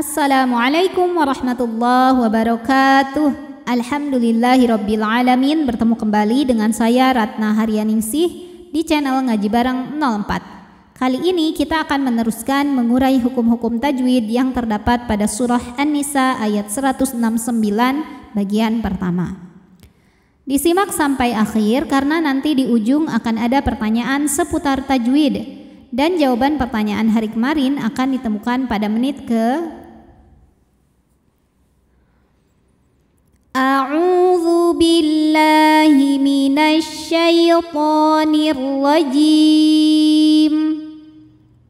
Assalamualaikum warahmatullahi wabarakatuh. Alhamdulillahirabbil alamin. Bertemu kembali dengan saya Ratna Haryaningsih di channel Ngaji Bareng 04. Kali ini kita akan meneruskan mengurai hukum-hukum tajwid yang terdapat pada surah An-Nisa ayat 169 bagian pertama. Disimak sampai akhir karena nanti di ujung akan ada pertanyaan seputar tajwid dan jawaban pertanyaan hari kemarin akan ditemukan pada menit ke A'udzu billahi minasy syaithanir rajim.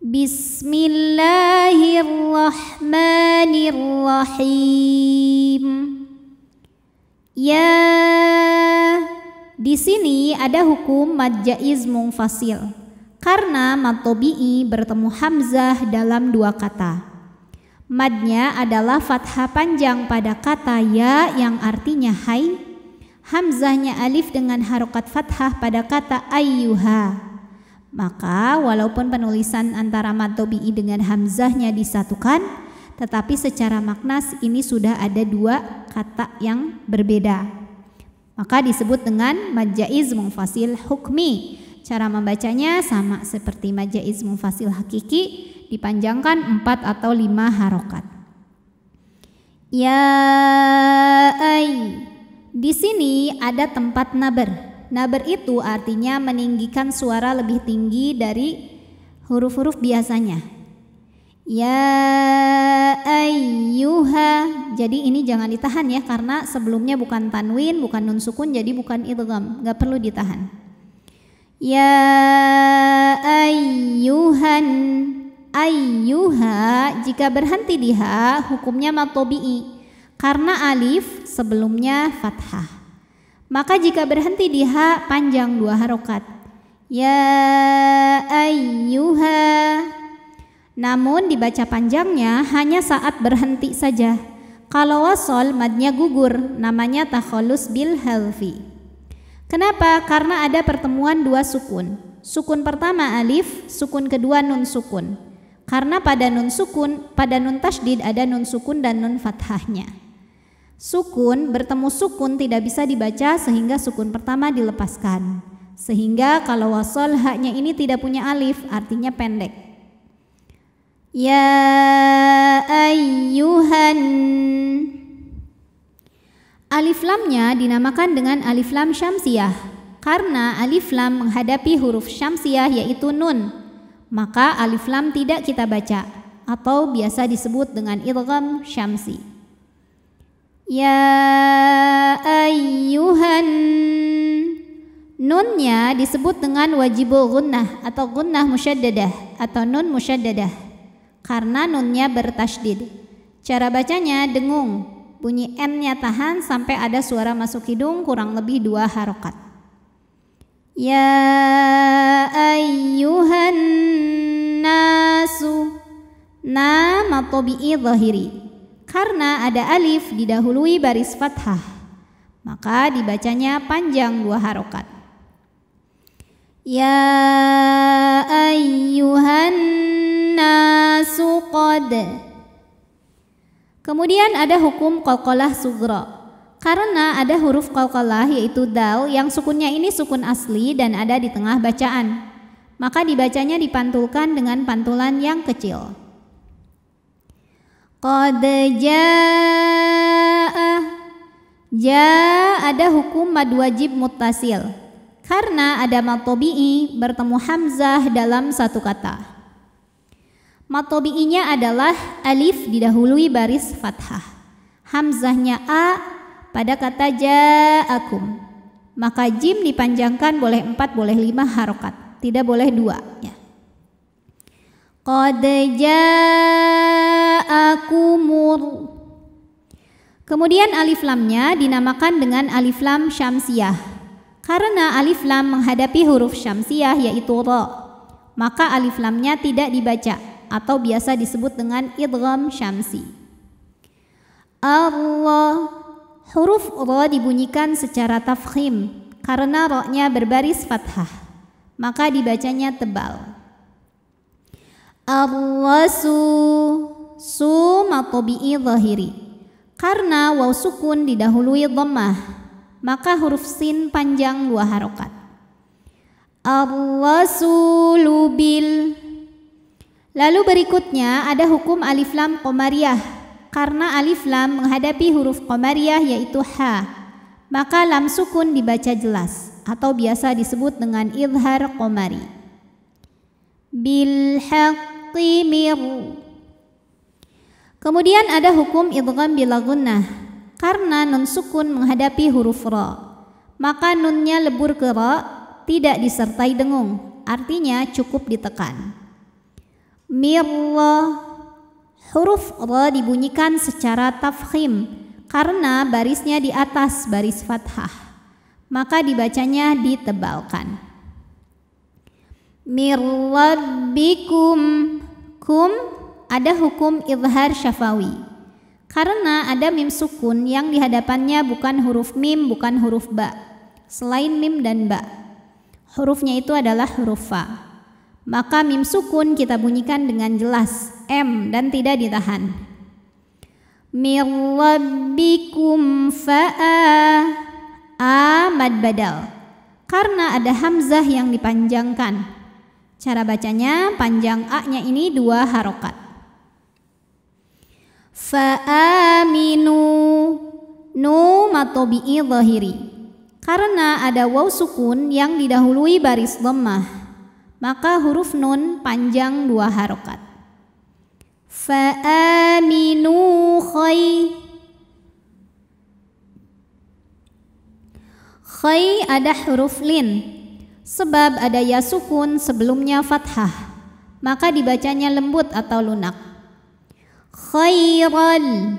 Bismillahirrahmanirrahim. Ya, di sini ada hukum mad jaiz munfasil karena mad tabi'i bertemu hamzah dalam dua kata. Madnya adalah fathah panjang pada kata ya yang artinya hai, hamzahnya alif dengan harokat fathah pada kata ayyuha. Maka walaupun penulisan antara mad tabi'i dengan hamzahnya disatukan, tetapi secara maknas ini sudah ada dua kata yang berbeda. Maka disebut dengan mad jaiz munfasil hukmi. Cara membacanya sama seperti mad jaiz munfasil hakiki, dipanjangkan 4 atau 5 harokat. Ya ay. Di sini ada tempat naber. Naber itu artinya meninggikan suara lebih tinggi dari huruf-huruf biasanya. Ya ayyuha. Jadi ini jangan ditahan ya, karena sebelumnya bukan tanwin, bukan nun sukun, jadi bukan idgham, nggak perlu ditahan. Ya ayyuhan. Ayyuha jika berhenti di ha hukumnya mad tabi'i karena alif sebelumnya fathah. Maka jika berhenti di ha panjang 2 harokat. Ya ayyuha. Namun dibaca panjangnya hanya saat berhenti saja. Kalau wasol madnya gugur, namanya takhallus bil halfi. Kenapa? Karena ada pertemuan 2 sukun. Sukun pertama alif, sukun kedua nun sukun. Karena pada nun sukun, pada nun tasydid ada nun sukun dan nun fathahnya. Sukun bertemu sukun tidak bisa dibaca sehingga sukun pertama dilepaskan. Sehingga kalau wasol haknya ini tidak punya alif, artinya pendek. Ya ayyuhan. Alif lamnya dinamakan dengan alif lam syamsiyah karena alif lam menghadapi huruf syamsiyah yaitu nun. Maka alif lam tidak kita baca atau biasa disebut dengan idgham syamsi. Ya ayyuhan. Nunnya disebut dengan wajibul gunnah atau gunnah musyaddadah atau nun musyaddadah karena nunnya bertasydid. Cara bacanya dengung, bunyi n-nya tahan sampai ada suara masuk hidung kurang lebih 2 harokat. Ya ayyuhan nasu. Na mad tabi'i zahiri karena ada alif didahului baris fathah, maka dibacanya panjang 2 harokat. Ya ayyuhan nasu qad. Kemudian ada hukum qalqalah sughra karena ada huruf qalqalah yaitu dal yang sukunnya ini sukun asli dan ada di tengah bacaan. Maka dibacanya dipantulkan dengan pantulan yang kecil. Qad jaa. Ja ada hukum mad wajib muttasil karena ada mad tabi'i bertemu hamzah dalam satu kata. Mad tabi'inya adalah alif didahului baris fathah. Hamzahnya a pada kata ja'akum. Maka jim dipanjangkan boleh 4 boleh 5 harokat, tidak boleh 2 ya. Qad ja'akumur. Kemudian alif lamnya dinamakan dengan alif lam syamsiyah karena alif lam menghadapi huruf syamsiyah yaitu ra. Maka alif lamnya tidak dibaca atau biasa disebut dengan idgham syamsi. Allah. Huruf ra dibunyikan secara tafkhim karena ra-nya berbaris fathah, maka dibacanya tebal. Ar-rasu. su mad tabi'i zahiri. Karena waw sukun didahului dhammah, maka huruf sin panjang 2 harokat. Ar-rasulu bil. Lalu berikutnya ada hukum alif lam qamariyah. Karena alif lam menghadapi huruf qamariyah yaitu ha, maka lam sukun dibaca jelas atau biasa disebut dengan idhar qamari. Bil haqqi mir. Kemudian ada hukum idgham bila gunnah. Karena nun sukun menghadapi huruf ra, maka nunnya lebur ke ra, tidak disertai dengung, artinya cukup ditekan. Mirra. Huruf ra dibunyikan secara tafkhim karena barisnya di atas baris fathah, maka dibacanya ditebalkan. Mir rabbikum. Kum ada hukum izhar syafawi karena ada mim sukun yang dihadapannya bukan huruf mim, bukan huruf ba. Selain mim dan ba, hurufnya itu adalah huruf fa. Maka mim sukun kita bunyikan dengan jelas M dan tidak ditahan. Mir rabbikum fa'a. A mad badal karena ada hamzah yang dipanjangkan. Cara bacanya panjang A-nya ini 2 harokat. Fa'aminu. Nu mad tabi'i zahiri. Karena ada waw sukun yang didahului baris dhammah, maka huruf nun panjang 2 harokat. Fa'aminu khay. Khay ada huruf lin, sebab ada ya sukun sebelumnya fathah, maka dibacanya lembut atau lunak. Khairan.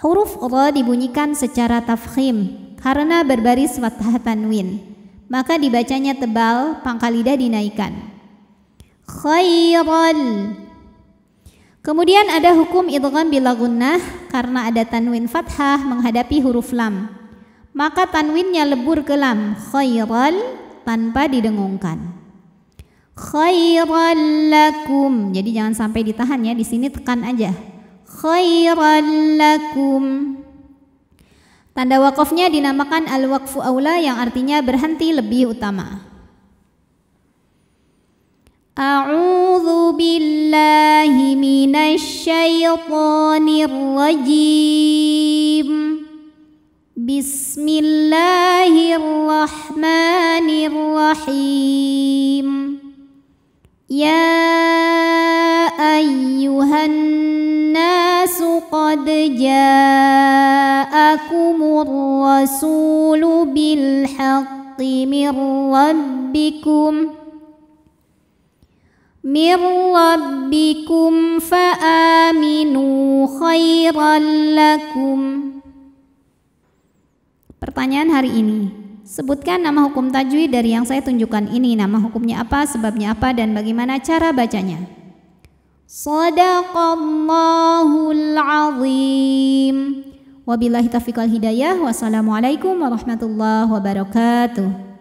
Huruf ra dibunyikan secara tafkhim karena berbaris fathah tanwin, maka dibacanya tebal, pangkal lidah dinaikkan. Khairan. Kemudian ada hukum idgham bila gunnah karena ada tanwin fathah menghadapi huruf lam, maka tanwinnya lebur ke lam, khairan, tanpa didengungkan. Khairan lakum. Jadi jangan sampai ditahan ya, di sini tekan aja. Khairan lakum. Tanda wakafnya dinamakan al-waqfu aula yang artinya berhenti lebih utama. A'udzu billahi minasy syaithanir rajim. Bismillahirrahmanirrahim. Ya ayyuhan nasu qad ja'akumur rasulu bil haqqi mir rabbikum fa'aminu khairan lakum. Pertanyaan hari ini, sebutkan nama hukum tajwid dari yang saya tunjukkan ini. Nama hukumnya apa, sebabnya apa, dan bagaimana cara bacanya. Shadaqallahul azim. Wabillahi taufiq wal hidayah. Wassalamualaikum warahmatullahi wabarakatuh.